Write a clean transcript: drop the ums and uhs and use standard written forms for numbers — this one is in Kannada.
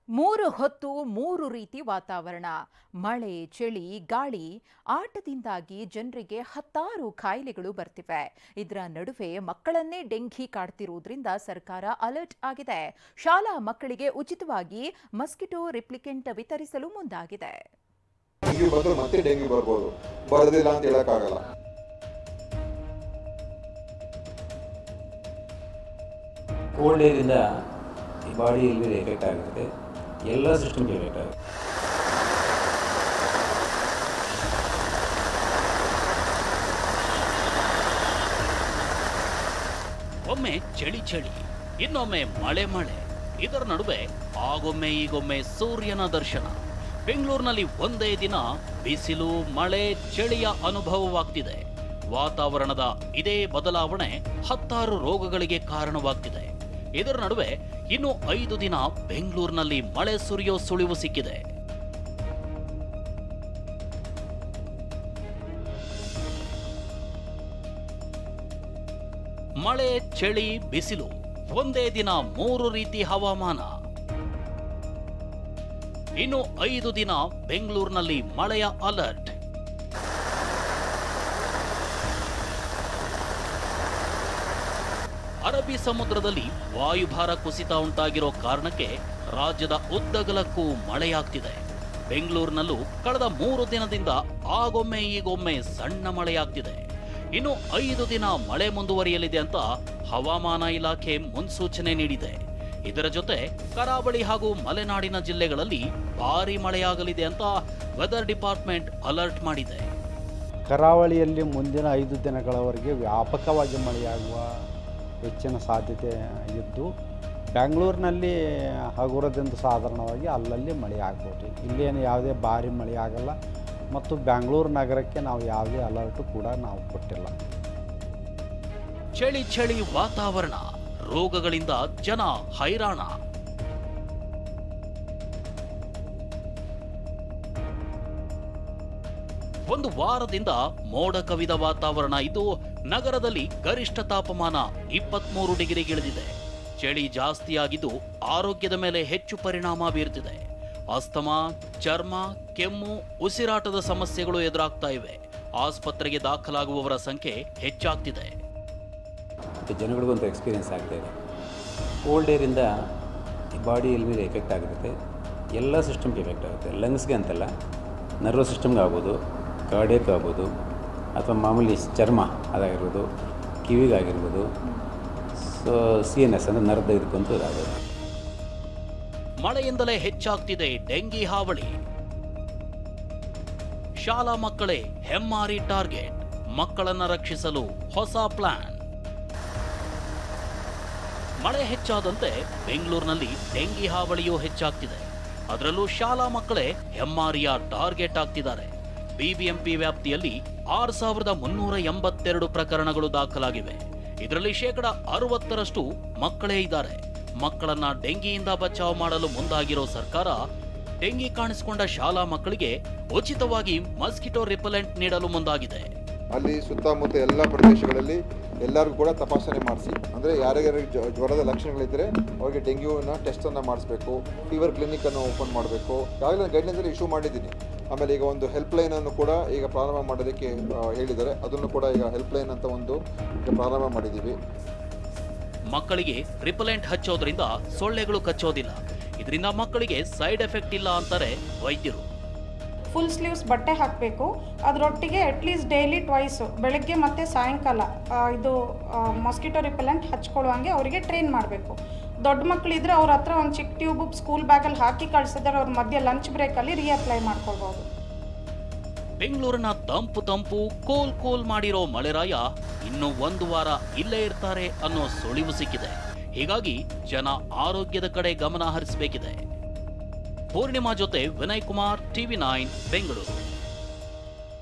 ಮೂರು ಹೊತ್ತು ಮೂರು ರೀತಿ ವಾತಾವರಣ, ಮಳೆ, ಚಳಿ, ಗಾಳಿ, ಆಟದಿಂದಾಗಿ ಜನರಿಗೆ ಹತ್ತಾರು ಕಾಯಿಲೆಗಳು ಬರ್ತಿವೆ. ಇದರ ನಡುವೆ ಮಕ್ಕಳನ್ನೇ ಡೆಂಘಿ ಕಾಡ್ತಿರುವುದರಿಂದ ಸರ್ಕಾರ ಅಲರ್ಟ್ ಆಗಿದೆ. ಶಾಲಾ ಮಕ್ಕಳಿಗೆ ಉಚಿತವಾಗಿ ಮಸ್ಕಿಟೋ ರಿಪ್ಲಿಕೆಂಟ್ ವಿತರಿಸಲು ಮುಂದಾಗಿದೆ. ಮತ್ತೆ ಡೆಂಗ್ಯೂ ಬರಬಹುದು, ಬರದಿಲ್ಲ ಅಂತ ಹೇಳಕ್ಕಾಗಲ್ಲ. ಕೋಲ್ಡ್ ಏರಿಂದ ಬಾಡಿಯಲ್ಲಿ ಎಫೆಕ್ಟ್ ಆಗುತ್ತೆ, ಎಲ್ಲ ಸಿಸ್ಟಮ್ಗೆ ಎಫೆಕ್ಟ್ ಆಗುತ್ತೆ. ಒಮ್ಮೆ ಚಳಿ ಚಳಿ, ಇನ್ನೊಮ್ಮೆ ಮಳೆ ಮಳೆ, ಇದರ ನಡುವೆ ಆಗೊಮ್ಮೆ ಈಗೊಮ್ಮೆ ಸೂರ್ಯನ ದರ್ಶನ. ಬೆಂಗಳೂರಿನಲ್ಲಿ ಒಂದೇ ದಿನ ಬಿಸಿಲು, ಮಳೆ, ಚಳಿಯ ಅನುಭವವಾಗ್ತಿದೆ. ವಾತಾವರಣದ ಇದೇ ಬದಲಾವಣೆ ಹತ್ತಾರು ರೋಗಗಳಿಗೆ ಕಾರಣವಾಗ್ತಿದೆ. ಇದರ ನಡುವೆ ಇನ್ನು 5 ದಿನ ಬೆಂಗಳೂರಿನಲ್ಲಿ ಮಳೆ ಸುರಿಯೋ ಸುಳಿವು ಸಿಕ್ಕಿದೆ. ಮಳೆ, ಚಳಿ, ಬಿಸಿಲು, ಒಂದೇ ದಿನ 3 ರೀತಿ ಹವಾಮಾನ. ಇನ್ನು 5 ದಿನ ಬೆಂಗಳೂರಿನಲ್ಲಿ ಮಳೆಯ ಅಲರ್ಟ್. ಅರಬ್ಬಿ ಸಮುದ್ರದಲ್ಲಿ ವಾಯುಭಾರ ಕುಸಿತ ಉಂಟಾಗಿರೋ ಕಾರಣಕ್ಕೆ ರಾಜ್ಯದ ಉದ್ದಗಲಕ್ಕೂ ಮಳೆಯಾಗ್ತಿದೆ. ಬೆಂಗಳೂರಿನಲ್ಲೂ ಕಳೆದ 3 ದಿನದಿಂದ ಆಗೊಮ್ಮೆ ಈಗೊಮ್ಮೆ ಸಣ್ಣ ಮಳೆಯಾಗ್ತಿದೆ. ಇನ್ನು 5 ದಿನ ಮಳೆ ಮುಂದುವರಿಯಲಿದೆ ಅಂತ ಹವಾಮಾನ ಇಲಾಖೆ ಮುನ್ಸೂಚನೆ ನೀಡಿದೆ. ಇದರ ಜೊತೆ ಕರಾವಳಿ ಹಾಗೂ ಮಲೆನಾಡಿನ ಜಿಲ್ಲೆಗಳಲ್ಲಿ ಭಾರೀ ಮಳೆಯಾಗಲಿದೆ ಅಂತ ವೆದರ್ ಡಿಪಾರ್ಟ್ಮೆಂಟ್ ಅಲರ್ಟ್ ಮಾಡಿದೆ. ಕರಾವಳಿಯಲ್ಲಿ ಮುಂದಿನ 5 ದಿನಗಳವರೆಗೆ ವ್ಯಾಪಕವಾಗಿ ಮಳೆಯಾಗುವ ಹೆಚ್ಚಿನ ಸಾಧ್ಯತೆ ಇದ್ದು, ಬೆಂಗಳೂರಿನಲ್ಲಿ ಹಗುರದಿಂದ ಸಾಧಾರಣವಾಗಿ ಅಲ್ಲಲ್ಲಿ ಮಳೆ ಆಗ್ಬೋದು. ಇಲ್ಲೇನು ಯಾವುದೇ ಭಾರಿ ಮಳೆ ಆಗಲ್ಲ ಮತ್ತು ಬೆಂಗಳೂರು ನಗರಕ್ಕೆ ನಾವು ಯಾವುದೇ ಅಲರ್ಟ್ ಕೂಡ ನಾವು ಕೊಟ್ಟಿಲ್ಲ. ಚಳಿ ಚಳಿ ವಾತಾವರಣ, ರೋಗಗಳಿಂದ ಜನ ಹೈರಾಣ. ಒಂದು ವಾರದಿಂದ ಮೋಡ ಕವಿದ ವಾತಾವರಣ ಇದ್ದು, ನಗರದಲ್ಲಿ ಗರಿಷ್ಠ ತಾಪಮಾನ 23 ಡಿಗ್ರಿಗಿಳಿದಿದೆ. ಚಳಿ ಜಾಸ್ತಿಯಾಗಿದ್ದು ಆರೋಗ್ಯದ ಮೇಲೆ ಹೆಚ್ಚು ಪರಿಣಾಮ ಬೀರುತ್ತಿದೆ. ಅಸ್ತಮಾ, ಚರ್ಮ, ಕೆಮ್ಮು, ಉಸಿರಾಟದ ಸಮಸ್ಯೆಗಳು ಎದುರಾಗ್ತಾ ಇವೆ. ಆಸ್ಪತ್ರೆಗೆ ದಾಖಲಾಗುವವರ ಸಂಖ್ಯೆ ಹೆಚ್ಚಾಗ್ತಿದೆ. ಜನಗಳಿಗೊಂದು ಎಕ್ಸ್ಪೀರಿಯನ್ಸ್ ಆಗ್ತಾ ಇದೆ. ಕೋಲ್ಡ್ ಏರಿಂದ ಬಾಡಿಯಲ್ಲಿ ಮೇಲೆ ಎಫೆಕ್ಟ್ ಆಗಿರುತ್ತೆ, ಎಲ್ಲ ಸಿಸ್ಟಮ್ಗೆ ಎಫೆಕ್ಟ್ ಆಗುತ್ತೆ. ಲಂಗ್ಸ್ಗೆ ಅಂತಲ್ಲ, ನರ್ವಸ್ ಸಿಸ್ಟಮ್ಗೆ ಆಗ್ಬೋದು, ಕಾರ್ಡಿಯಕ್ ಆಗ್ಬೋದು, ಅಥವಾ ಮಾಮೂಲಿ ಚರ್ಮ ಅದಾಗಿರ್ಬೋದು, ಕಿವಿಗಾಗಿರ್ಬೋದು, ಸೊ CNS ಅಂದರೆ ನರದ ಇದಕ್ಕಂತೂ ಇದಾಗೋದು. ಮಳೆಯಿಂದಲೇ ಹೆಚ್ಚಾಗ್ತಿದೆ ಡೆಂಗಿ ಹಾವಳಿ. ಶಾಲಾ ಮಕ್ಕಳೇ ಹೆಮ್ಮಾರಿ ಟಾರ್ಗೆಟ್. ಮಕ್ಕಳನ್ನ ರಕ್ಷಿಸಲು ಹೊಸ ಪ್ಲಾನ್. ಮಳೆ ಹೆಚ್ಚಾದಂತೆ ಬೆಂಗಳೂರಿನಲ್ಲಿ ಡೆಂಗಿ ಹಾವಳಿಯೂ ಹೆಚ್ಚಾಗ್ತಿದೆ. ಅದರಲ್ಲೂ ಶಾಲಾ ಮಕ್ಕಳೇ ಹೆಮ್ಮಾರಿಯ ಟಾರ್ಗೆಟ್ ಆಗ್ತಿದ್ದಾರೆ. ಬಿಬಿಎಂಪಿ ವ್ಯಾಪ್ತಿಯಲ್ಲಿ 6382 ಪ್ರಕರಣಗಳು ದಾಖಲಾಗಿವೆ. ಇದರಲ್ಲಿ 60% ಮಕ್ಕಳೇ ಇದ್ದಾರೆ. ಮಕ್ಕಳನ್ನ ಡೆಂಗಿಯಿಂದ ಬಚಾವ್ ಮಾಡಲು ಮುಂದಾಗಿರೋ ಸರ್ಕಾರ ಡೆಂಗಿ ಕಾಣಿಸಿಕೊಂಡ ಶಾಲಾ ಮಕ್ಕಳಿಗೆ ಉಚಿತವಾಗಿ ಮಸ್ಕಿಟೋ ರಿಪೆಲೆಂಟ್ ನೀಡಲು ಮುಂದಾಗಿದೆ. ಅಲ್ಲಿ ಸುತ್ತಮುತ್ತ ಎಲ್ಲ ಪ್ರದೇಶಗಳಲ್ಲಿ ಎಲ್ಲರಿಗೂ ಕೂಡ ತಪಾಸಣೆ ಮಾಡಿಸಿ, ಅಂದರೆ ಯಾರ್ಯಾರಿಗೆ ಜ್ವರದ ಲಕ್ಷಣಗಳಿದ್ದರೆ ಅವರಿಗೆ ಡೆಂಗ್ಯೂನ ಟೆಸ್ಟನ್ನು ಮಾಡಿಸ್ಬೇಕು, ಫೀವರ್ ಕ್ಲಿನಿಕನ್ನು ಓಪನ್ ಮಾಡಬೇಕು. ಈಗಾಗಲೇ ಗೈಡ್ಲೈನ್ಸಲ್ಲಿ ಇಶ್ಯೂ ಮಾಡಿದ್ದೀನಿ. ಆಮೇಲೆ ಈಗ ಒಂದು ಹೆಲ್ಪ್ಲೈನನ್ನು ಕೂಡ ಈಗ ಪ್ರಾರಂಭ ಮಾಡೋದಕ್ಕೆ ಹೇಳಿದ್ದಾರೆ. ಅದನ್ನು ಕೂಡ ಈಗ ಹೆಲ್ಪ್ಲೈನ್ ಅಂತ ಒಂದು ಪ್ರಾರಂಭ ಮಾಡಿದ್ದೀವಿ. ಮಕ್ಕಳಿಗೆ ರಿಪೆಲೆಂಟ್ ಹಚ್ಚೋದ್ರಿಂದ ಸೊಳ್ಳೆಗಳು ಕಚ್ಚೋದಿಲ್ಲ. ಇದರಿಂದ ಮಕ್ಕಳಿಗೆ ಸೈಡ್ ಎಫೆಕ್ಟ್ ಇಲ್ಲ ಅಂತಾರೆ ವೈದ್ಯರು. ಫುಲ್ ಸ್ಲೀವ್ಸ್ ಬಟ್ಟೆ ಹಾಕಬೇಕು. ಅದರೊಟ್ಟಿಗೆ ಅಟ್ಲೀಸ್ಟ್ ಡೈಲಿ ಟ್ವೈಸ್, ಬೆಳಗ್ಗೆ ಮತ್ತು ಸಾಯಂಕಾಲ ಇದು ಮಾಸ್ಕಿಟೋ ರಿಪೆಲೆಂಟ್ ಹಚ್ಕೊಳ್ಳುವಂಗೆ ಅವರಿಗೆ ಟ್ರೈನ್ ಮಾಡಬೇಕು. ದೊಡ್ಡ ಮಕ್ಕಳಿದ್ರೆ ಅವ್ರ ಹತ್ರ ಒಂದು ಚಿಕ್ಕ ಟ್ಯೂಬ್ ಸ್ಕೂಲ್ ಬ್ಯಾಗಲ್ಲಿ ಹಾಕಿ ಕಳಿಸಿದ್ರೆ ಅವ್ರ ಮಧ್ಯೆ ಲಂಚ್ ಬ್ರೇಕಲ್ಲಿ ರೀಅಪ್ಲೈ ಮಾಡ್ಕೊಳ್ಬೋದು. ಬೆಂಗಳೂರಿನ ತಂಪು ಕೂಲ್ ಮಾಡಿರೋ ಮಳೆರಾಯ ಇನ್ನು 1 ವಾರ ಇಲ್ಲೇ ಇರ್ತಾರೆ ಅನ್ನೋ ಸುಳಿವು ಸಿಕ್ಕಿದೆ. ಹೀಗಾಗಿ ಜನ ಆರೋಗ್ಯದ ಕಡೆ ಗಮನ ಹರಿಸಬೇಕಿದೆ. ಪೂರ್ಣಿಮಾ ಜೊತೆ ವಿನಯ್ ಕುಮಾರ್, TV9 ಬೆಂಗಳೂರು.